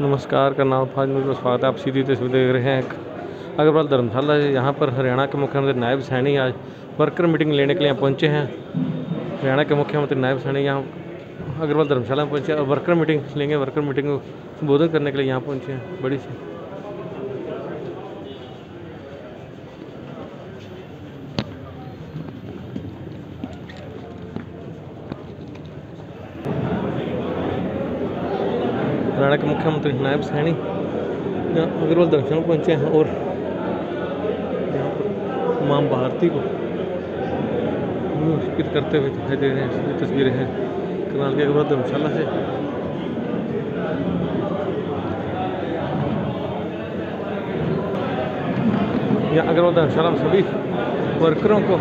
नमस्कार का नाम फाज में स्वागत है। आप सीधी तस्वीर देख रहे हैं अग्रवाल धर्मशाला है। यहाँ पर हरियाणा के मुख्यमंत्री नायब सैनी आज वर्कर मीटिंग लेने के लिए यहाँ पहुँचे हैं। हरियाणा के मुख्यमंत्री नायब सैनी यहाँ अग्रवाल धर्मशाला में पहुँचे और वर्कर मीटिंग लेंगे। वर्कर मीटिंग को संबोधित करने के लिए यहाँ पहुँचे हैं। बड़ी सी हरियाणा के मुख्यमंत्री नायब सैनी यहाँ अग्रवाल धर्मशाला में पहुँचे हैं और यहाँ पर मां भारती को नमस्कृत करते हुए दिखाई दे रहे हैं। ये तस्वीरें हैं करनाल के अग्रवाल धर्मशाला से। यहाँ अग्रवाल धर्मशाला में सभी वर्करों को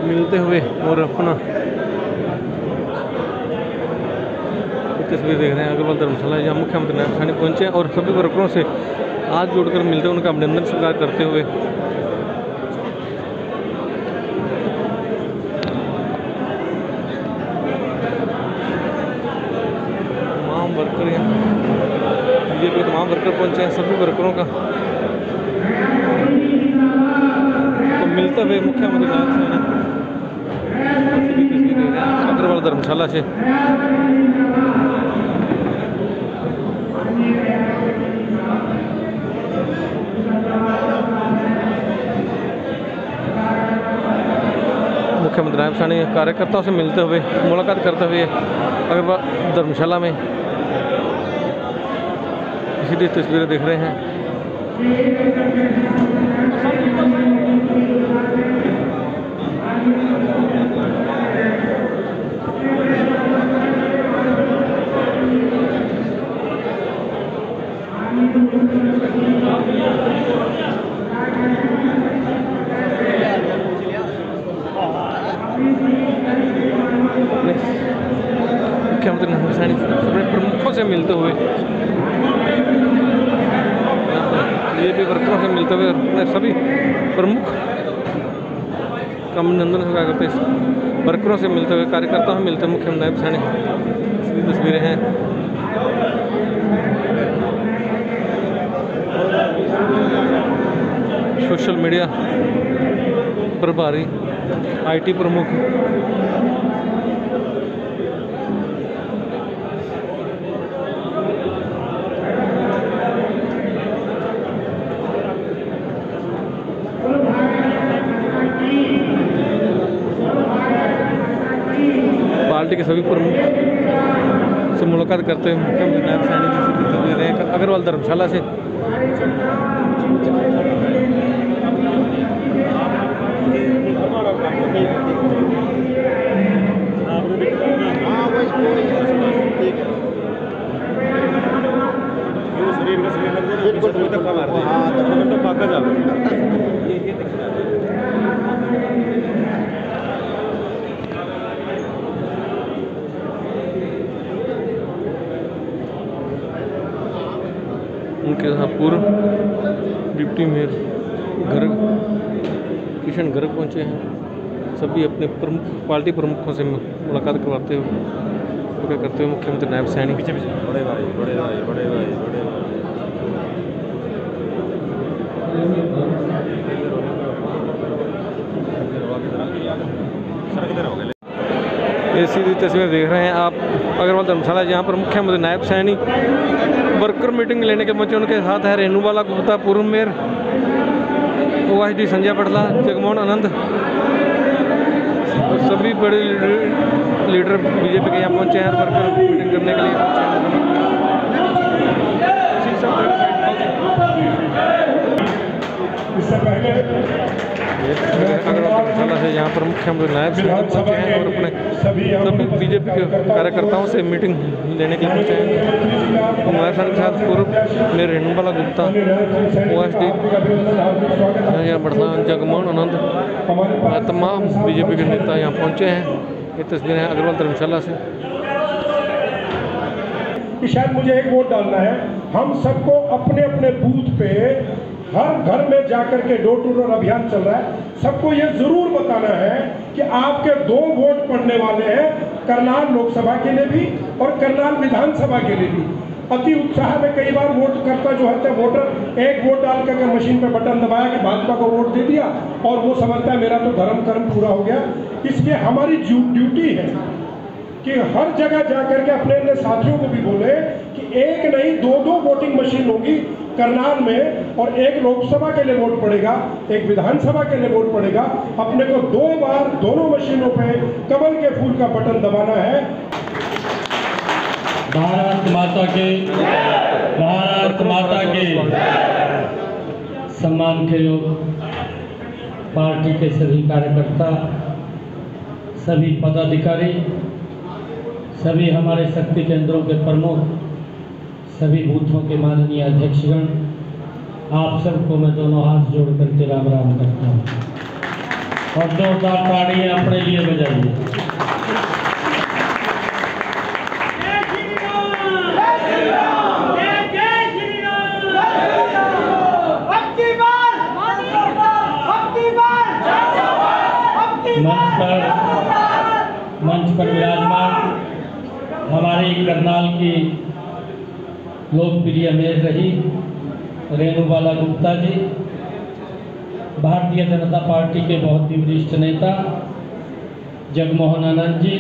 मिलते हुए और अपना तस्वीर देख रहे हैं। अग्रवाल धर्मशाला यहाँ मुख्यमंत्री नायब सैनी पहुंचे और सभी वर्करों से हाथ जोड़कर मिलते हुए उनका अभिनंदन स्वीकार करते हुए तमाम वर्कर यहाँ बीजेपी के तमाम वर्कर पहुंचे हैं। सभी वर्करों का तो मिलते हुए मुख्यमंत्री नायब सैनी तस्वीर देख रहे हैं अग्रवाल धर्मशाला से। मुख्यमंत्री नायब सैनी कार्यकर्ताओं से मिलते हुए मुलाकात करते हुए अग्रवाल धर्मशाला में इसीलिए तस्वीरें देख रहे हैं। मुख्यमंत्री नायब सैनी सभी प्रमुखों से मिलते हुए बीजेपी वर्करों से मिलते हुए अपने सभी प्रमुख का अभिनंदन स्वीकार करते वर्करों से मिलते हुए कार्यकर्ताओं से मिलते हुए मुख्यमंत्री नायब सैनी इसकी तस्वीरें हैं। सोशल मीडिया प्रभारी IT प्रमुख पार्टी के सभी प्रमुख से मुलाकात करते हुए मुख्यमंत्री नायब सैनी जी से दे रहे हैं अग्रवाल धर्मशाला से। उनके यहाँ पूर्व डिप्टी मेयर गर्ग किशन गर्ग पहुँचे हैं। सभी अपने प्रमुख पार्टी प्रमुखों से मुलाकात करवाते हुए करते हुए मुख्यमंत्री नायब सैनी बड़े भाई ये सीधी तस्वीर देख रहे हैं आप अग्रवाल धर्मशाला जहाँ पर मुख्यमंत्री नायब सैनी वर्कर मीटिंग लेने के पहुंचे। उनके साथ है रेणुबाला गुप्ता पूर्व मेयर, OSD संजय पटला, जगमोहन आनंद और सभी बड़े लीडर बीजेपी के यहाँ पहुंचे हैं वर्कर मीटिंग करने के लिए अग्रवाल धर्मशाला से यहाँ पर मुख्यमंत्री नायब सैनी पहुंचे हैं और अपने सभी बीजेपी के कार्यकर्ताओं से मीटिंग लेने के लिए पहुंचे हैं। नायब सैनी के साथ पूर्व मेयर रेणुबाला गुप्ता, OSD संजय पटला, जगमोहन आनंद तमाम बीजेपी के नेता यहाँ पहुंचे हैं। ये तस्वीरें हैं अग्रवाल धर्मशाला से। शायद मुझे एक वोट डालना है। हम सबको अपने अपने बूथ पे हर घर में जाकर के डोर टू डोर अभियान चल रहा है। सबको ये जरूर बताना है कि आपके 2 वोट पड़ने वाले हैं करनाल लोकसभा के लिए भी और करनाल विधानसभा के लिए भी। अति उत्साह में कई बार वोट करता जो है वोटर एक वोट डाल करके मशीन पे बटन दबाया कि भाजपा को वोट दे दिया और वो समझता है मेरा तो धर्म कर्म पूरा हो गया। इसलिए हमारी ड्यूटी है कि हर जगह जाकर के अपने अपने साथियों को भी बोले कि एक नहीं दो वोटिंग मशीन होगी करनाल में, और एक लोकसभा के लिए वोट पड़ेगा, एक विधानसभा के लिए वोट पड़ेगा। अपने को 2 बार दोनों मशीनों पे कमल के फूल का बटन दबाना है। भारत माता के, भारत माता के। सम्मान के योग पार्टी के सभी कार्यकर्ता, सभी पदाधिकारी, सभी हमारे शक्ति केंद्रों के प्रमुख, सभी बूथों के माननीय अध्यक्षगण, आप सबको मैं दोनों हाथ जोड़ करके राम राम करता हूँ और जोरदार ताड़ियां अपने लिए बजाइए। मंच पर विराजमान हमारी करनाल की लोकप्रिय मेयर रही रेणुबाला गुप्ता जी, भारतीय जनता पार्टी के बहुत ही वरिष्ठ नेता जगमोहन आनंद जी,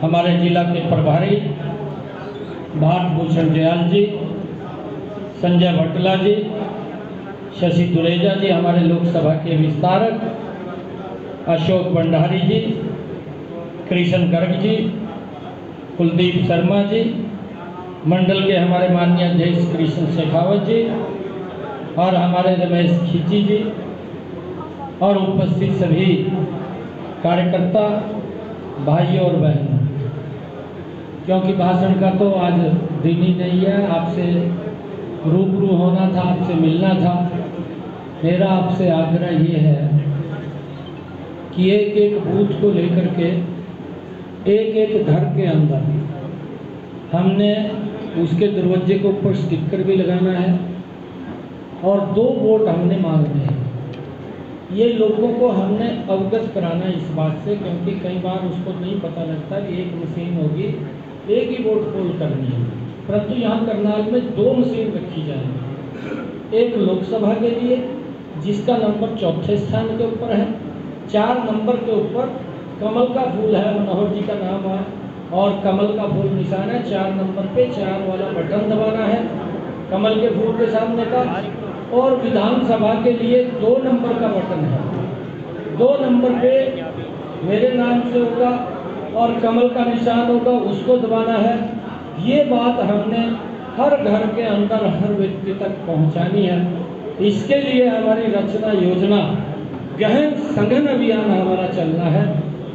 हमारे जिला के प्रभारी भारत भूषण जयाल जी, संजय भट्टला जी, शशि दुरेजा जी, हमारे लोकसभा के विस्तारक अशोक भंडारी जी, कृष्ण गर्ग जी, कुलदीप शर्मा जी, मंडल के हमारे माननीय अध्यक्ष कृष्ण शेखावत जी और हमारे रमेश खींची जी और उपस्थित सभी कार्यकर्ता भाइयों और बहनों, क्योंकि भाषण का तो आज दिन ही नहीं है, आपसे रूबरू होना था, आपसे मिलना था। मेरा आपसे आग्रह ये है कि एक एक बूथ को लेकर के एक एक घर के अंदर हमने उसके दरवाजे के ऊपर स्टिकर भी लगाना है और 2 वोट हमने मांगने हैं। ये लोगों को हमने अवगत कराना है इस बात से, क्योंकि कई बार उसको नहीं पता लगता कि एक मशीन होगी, एक ही वोट पोल करनी है, परंतु यहाँ करनाल में 2 मशीन रखी जाएगी। एक लोकसभा के लिए जिसका नंबर 4थे स्थान के ऊपर है, 4 नंबर के ऊपर कमल का फूल है, मनोहर जी का नाम है और कमल का फूल निशान है। 4 नंबर पे 4 वाला बटन दबाना है कमल के फूल के सामने का। और विधानसभा के लिए 2 नंबर का बटन है, 2 नंबर पे मेरे नाम से होगा और कमल का निशान होगा, उसको दबाना है। ये बात हमने हर घर के अंदर हर व्यक्ति तक पहुंचानी है। इसके लिए हमारी रचना योजना गहन सघन अभियान हमारा चलना है।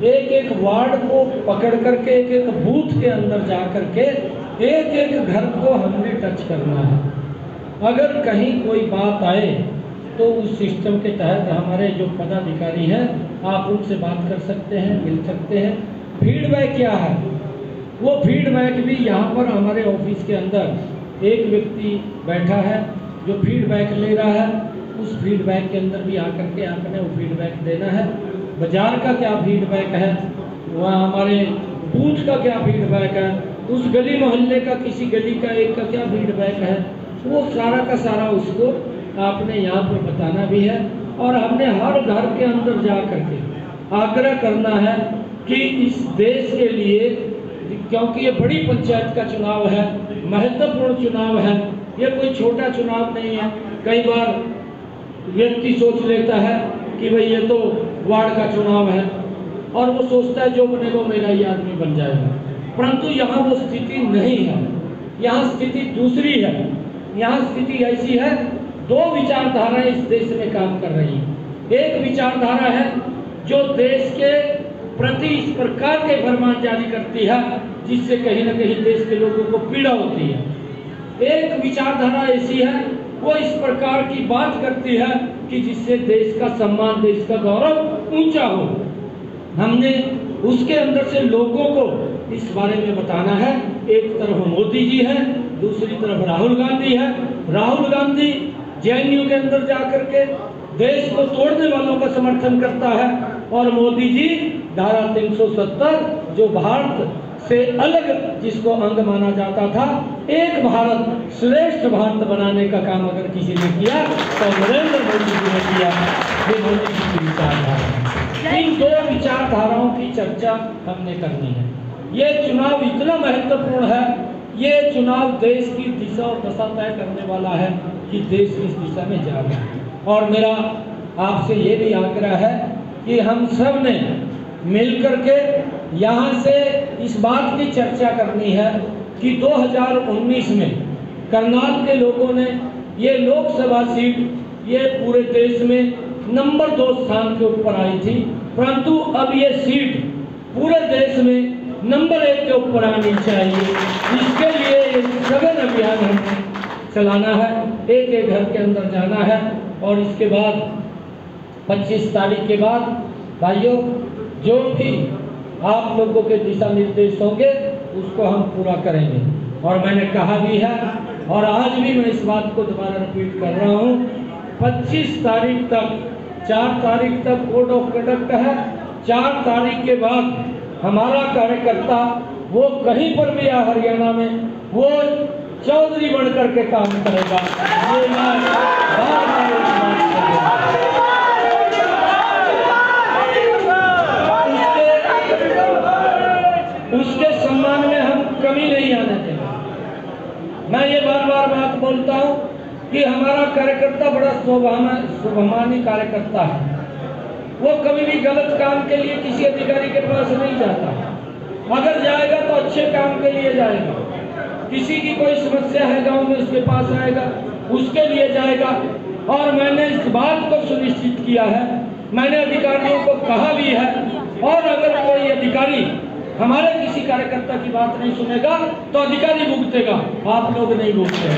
एक एक वार्ड को पकड़ करके, एक एक बूथ के अंदर जा करके एक एक घर को हमने टच करना है। अगर कहीं कोई बात आए तो उस सिस्टम के तहत हमारे जो पदाधिकारी हैं आप उनसे बात कर सकते हैं, मिल सकते हैं। फीडबैक क्या है, वो फीडबैक भी यहाँ पर हमारे ऑफिस के अंदर एक व्यक्ति बैठा है जो फीडबैक ले रहा है। उस फीडबैक के अंदर भी आकर के आपने वो फीडबैक देना है। बाजार का क्या फीडबैक है, वहाँ हमारे बूथ का क्या फीडबैक है, उस गली मोहल्ले का किसी गली का एक का क्या फीडबैक है, वो सारा का सारा उसको आपने यहाँ पर बताना भी है। और हमने हर घर के अंदर जा करके आग्रह करना है कि इस देश के लिए, क्योंकि ये बड़ी पंचायत का चुनाव है, महत्वपूर्ण चुनाव है, ये कोई छोटा चुनाव नहीं है। कई बार व्यक्ति सोच लेता है कि भाई ये तो वार्ड का चुनाव है और वो सोचता है जो बनेगा मेरा ही आदमी बन जाएगा, परंतु यहाँ वो स्थिति नहीं है। यहाँ स्थिति दूसरी है। यहाँ स्थिति ऐसी है, 2 विचारधाराएं इस देश में काम कर रही हैं। एक विचारधारा है जो देश के प्रति इस प्रकार के फरमान जारी करती है जिससे कहीं ना कहीं देश के लोगों को पीड़ा होती है। एक विचारधारा ऐसी है वो इस प्रकार की बात करती है कि जिससे देश का सम्मान, देश का गौरव ऊंचा हो। हमने उसके अंदर से लोगों को इस बारे में बताना है। एक तरफ मोदी जी हैं, दूसरी तरफ राहुल गांधी है। राहुल गांधी जेएनयू के अंदर जाकर के देश को तोड़ने वालों का समर्थन करता है और मोदी जी धारा 370 जो भारत से अलग जिसको अंग माना जाता था, एक भारत श्रेष्ठ भारत बनाने का काम अगर किसी ने किया तो नरेंद्र मोदी जी ने किया। ये मोदी जी की विचारधारा। इन दो विचारधाराओं की चर्चा हमने करनी है। ये चुनाव इतना महत्वपूर्ण है, ये चुनाव देश की दिशा और दशा तय करने वाला है कि देश किस दिशा में जा रहा है। और मेरा आपसे ये भी आग्रह है कि हम सब ने मिलकर के यहाँ से इस बात की चर्चा करनी है कि 2019 में करनाल के लोगों ने ये लोकसभा सीट ये पूरे देश में नंबर 2 स्थान के ऊपर आई थी, परंतु अब ये सीट पूरे देश में नंबर 1 के ऊपर आनी चाहिए। इसके लिए एक सघन अभियान हमें चलाना है, एक एक घर के अंदर जाना है और इसके बाद 25 तारीख के बाद भाइयों जो भी आप लोगों के दिशा निर्देश होंगे उसको हम पूरा करेंगे। और मैंने कहा भी है और आज भी मैं इस बात को दोबारा रिपीट कर रहा हूँ, 25 तारीख तक 4 तारीख तक कोड ऑफ कंडक्ट है, 4 तारीख के बाद हमारा कार्यकर्ता वो कहीं पर भी है हरियाणा में वो चौधरी बनकर के काम करेगा। ये मैं बार-बार इस बात को उसके सम्मान में हम कमी नहीं आने देंगे। मैं ये बार बार बात बोलता हूँ कि हमारा कार्यकर्ता बड़ा स्वाभिमानी कार्यकर्ता है। वो कभी भी गलत काम के लिए किसी अधिकारी के पास नहीं जाता, अगर जाएगा तो अच्छे काम के लिए जाएगा। किसी की कोई समस्या है गांव में उसके पास आएगा, उसके लिए जाएगा। और मैंने इस बात को सुनिश्चित किया है, मैंने अधिकारियों को कहा भी है, और अगर कोई अधिकारी हमारे किसी कार्यकर्ता की बात नहीं सुनेगा तो अधिकारी भुगतेगा, आप लोग नहीं भुगते।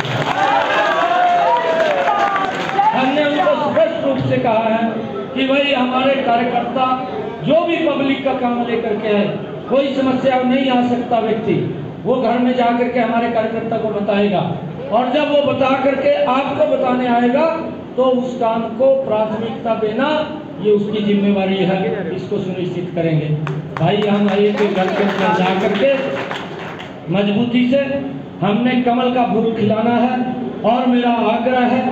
हमने उनको स्पष्ट रूप से कहा है कि भाई हमारे कार्यकर्ता जो भी पब्लिक का काम लेकर के आए, कोई समस्या नहीं आ सकता व्यक्ति, वो घर में जाकर के हमारे कार्यकर्ता को बताएगा, और जब वो बता करके आपको बताने आएगा तो उस काम को प्राथमिकता देना ये उसकी जिम्मेवारी है, इसको सुनिश्चित करेंगे। भाई हम एक घर के अंदर जा करके मजबूती से हमने कमल का फूल खिलाना है। और मेरा आग्रह है,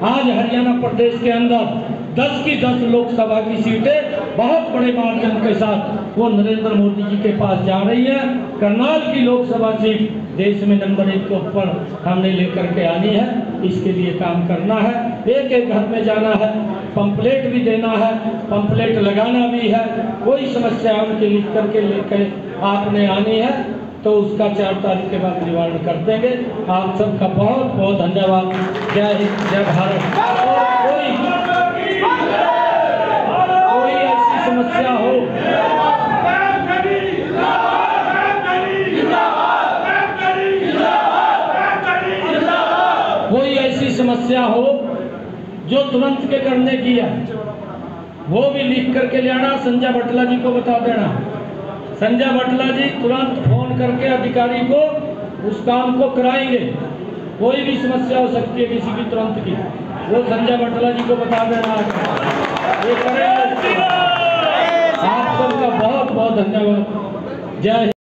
आज हरियाणा प्रदेश के अंदर 10 की 10 लोकसभा की सीटें बहुत बड़े मार्जिन के साथ वो नरेंद्र मोदी जी के पास जा रही है। करनाल की लोकसभा सीट देश में नंबर 1 के ऊपर हमने लेकर के आनी है, इसके लिए काम करना है। एक एक घर में जाना है, पंपलेट भी देना है, पंपलेट लगाना भी है। कोई समस्या उनके लिख करके लेकर आपने आनी है तो उसका 4 तारीख के बाद निवारण कर देंगे। आप सबका बहुत बहुत धन्यवाद। जय हिंद, जय भारत। कोई ऐसी समस्या हो, कोई ऐसी समस्या हो जो तुरंत के करने की है, वो भी लिख करके ले आना, संजय बटला जी को बता देना। संजय बटला जी तुरंत फोन करके अधिकारी को उस काम को कराएंगे। कोई भी समस्या हो सकती है किसी की तुरंत की, वो संजय बटला जी को बता देना, ये करेंगे। आप सबका बहुत बहुत धन्यवाद। जय हिंद।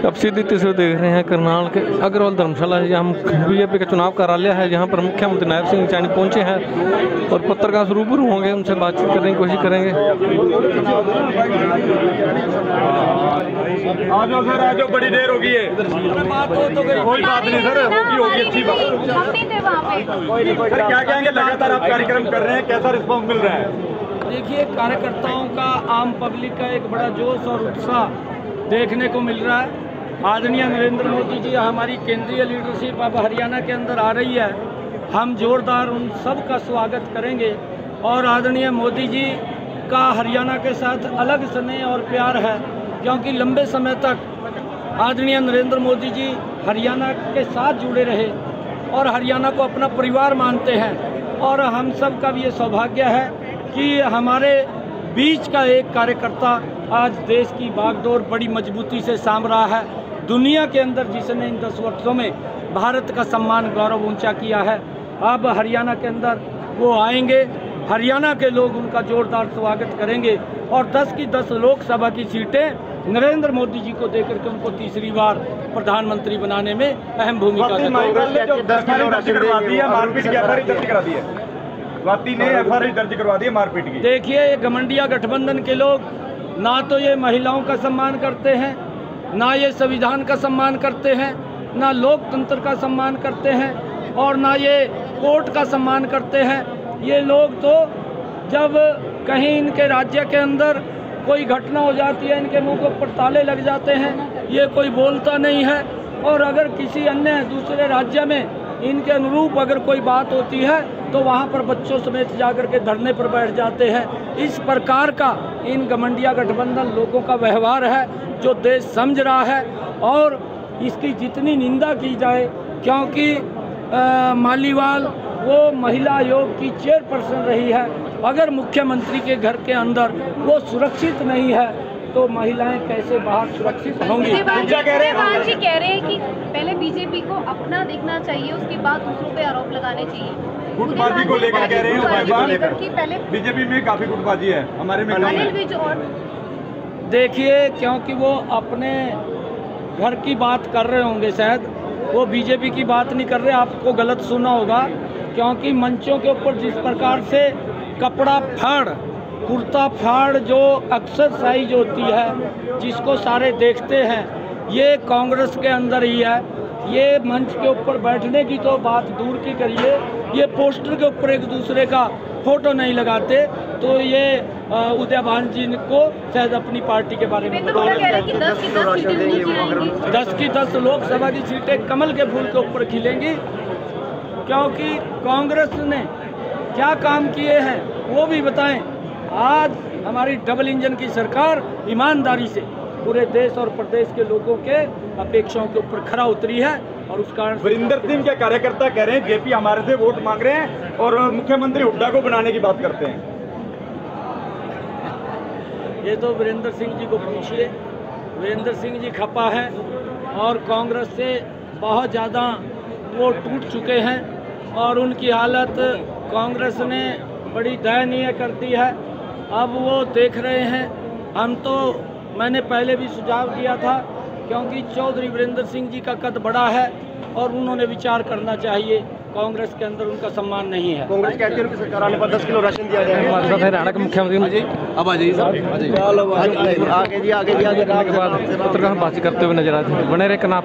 अब सीधी तस्वीर देख रहे हैं करनाल के अग्रवाल धर्मशाला है, जहाँ बीजेपी का चुनाव कार्यालय है, जहाँ पर मुख्यमंत्री नायब सिंह सैनी पहुंचे हैं और पत्रकार से रूबरू होंगे, उनसे बातचीत करने की कोशिश करेंगे। आज सर आज बड़ी देर हो गई है, कोई बात नहीं सर, होगी अच्छी बात। सर क्या कहेंगे, लगातार आप कार्यक्रम कर रहे हैं, कैसा रिस्पॉन्स मिल रहा है? देखिए, कार्यकर्ताओं का, आम पब्लिक का एक बड़ा जोश और उत्साह देखने को मिल रहा है। आदरणीय नरेंद्र मोदी जी, हमारी केंद्रीय लीडरशिप अब हरियाणा के अंदर आ रही है, हम जोरदार उन सब का स्वागत करेंगे। और आदरणीय मोदी जी का हरियाणा के साथ अलग स्नेह और प्यार है, क्योंकि लंबे समय तक आदरणीय नरेंद्र मोदी जी हरियाणा के साथ जुड़े रहे और हरियाणा को अपना परिवार मानते हैं। और हम सब का भी ये सौभाग्य है कि हमारे बीच का एक कार्यकर्ता आज देश की बागडोर बड़ी मजबूती से साँभ रहा है। दुनिया के अंदर जिसने इन 10 वर्षों में भारत का सम्मान गौरव ऊंचा किया है, अब हरियाणा के अंदर वो आएंगे। हरियाणा के लोग उनका जोरदार स्वागत करेंगे और 10 की 10 लोकसभा की सीटें नरेंद्र मोदी जी को देकर के उनको तीसरी बार प्रधानमंत्री बनाने में अहम भूमिका मारपीट की। देखिए, ये घमंडिया गठबंधन के लोग ना तो ये महिलाओं का सम्मान करते हैं, ना ये संविधान का सम्मान करते हैं, ना लोकतंत्र का सम्मान करते हैं और ना ये कोर्ट का सम्मान करते हैं। ये लोग तो जब कहीं इनके राज्य के अंदर कोई घटना हो जाती है, इनके मुंह के ऊपर ताले लग जाते हैं, ये कोई बोलता नहीं है। और अगर किसी अन्य दूसरे राज्य में इनके अनुरूप अगर कोई बात होती है तो वहाँ पर बच्चों समेत जाकर के धरने पर बैठ जाते हैं। इस प्रकार का इन घमंडिया गठबंधन लोगों का व्यवहार है जो देश समझ रहा है और इसकी जितनी निंदा की जाए, क्योंकि मालीवाल वो महिला आयोग की चेयरपर्सन रही है। अगर मुख्यमंत्री के घर के अंदर वो सुरक्षित नहीं है तो महिलाएं कैसे बाहर सुरक्षित होंगी? कह रहे हैं कि पहले बीजेपी को अपना देखना चाहिए, उसके बाद दूसरों पे आरोप लगाने चाहिए। गुटबाजी को लेकर कह रहे हैं बीजेपी में काफी गुटबाजी है, हमारे में अनिल विज। और देखिए, क्योंकि वो अपने घर की बात कर रहे होंगे, शायद वो बीजेपी की बात नहीं कर रहे, आपको गलत सुना होगा। क्योंकि मंचों के ऊपर जिस प्रकार से कपड़ा फाड़, कुर्ता फाड़ जो अक्सर साइज होती है, जिसको सारे देखते हैं, ये कांग्रेस के अंदर ही है। ये मंच के ऊपर बैठने की तो बात दूर की करिए, ये पोस्टर के ऊपर एक दूसरे का फोटो नहीं लगाते। तो ये उदयभान जी को शायद अपनी पार्टी के बारे में बता रहे हैं। 10 की 10 लोकसभा की सीटें कमल के फूल के ऊपर खिलेंगी, क्योंकि कांग्रेस ने क्या काम किए हैं वो भी बताएं। आज हमारी डबल इंजन की सरकार ईमानदारी से पूरे देश और प्रदेश के लोगों के अपेक्षाओं के ऊपर खरा उतरी है और उस कारण वीरेंद्र सिंह के कार्यकर्ता कह रहे हैं जेपी हमारे से वोट मांग रहे हैं और मुख्यमंत्री हुड्डा को बनाने की बात करते हैं। ये तो वीरेंद्र सिंह जी को पूछिए। वीरेंद्र सिंह जी खपा है और कांग्रेस से बहुत ज़्यादा वो टूट चुके हैं और उनकी हालत कांग्रेस ने बड़ी दयनीय कर दी है। अब वो देख रहे हैं, हम तो मैंने पहले भी सुझाव दिया था, क्योंकि चौधरी वीरेंद्र सिंह जी का कद बड़ा है और उन्होंने विचार करना चाहिए। कांग्रेस के अंदर उनका सम्मान नहीं है। कांग्रेस कहती है उनकी सरकार आने पर 10 किलो राशन दिया जाएगा। हमारे साथ हरियाणा के मुख्यमंत्री अब आ जाइए आगे जी के बाद पत्रकार बातचीत करते हुए नजर आते हैं। बने रहे कनाफ।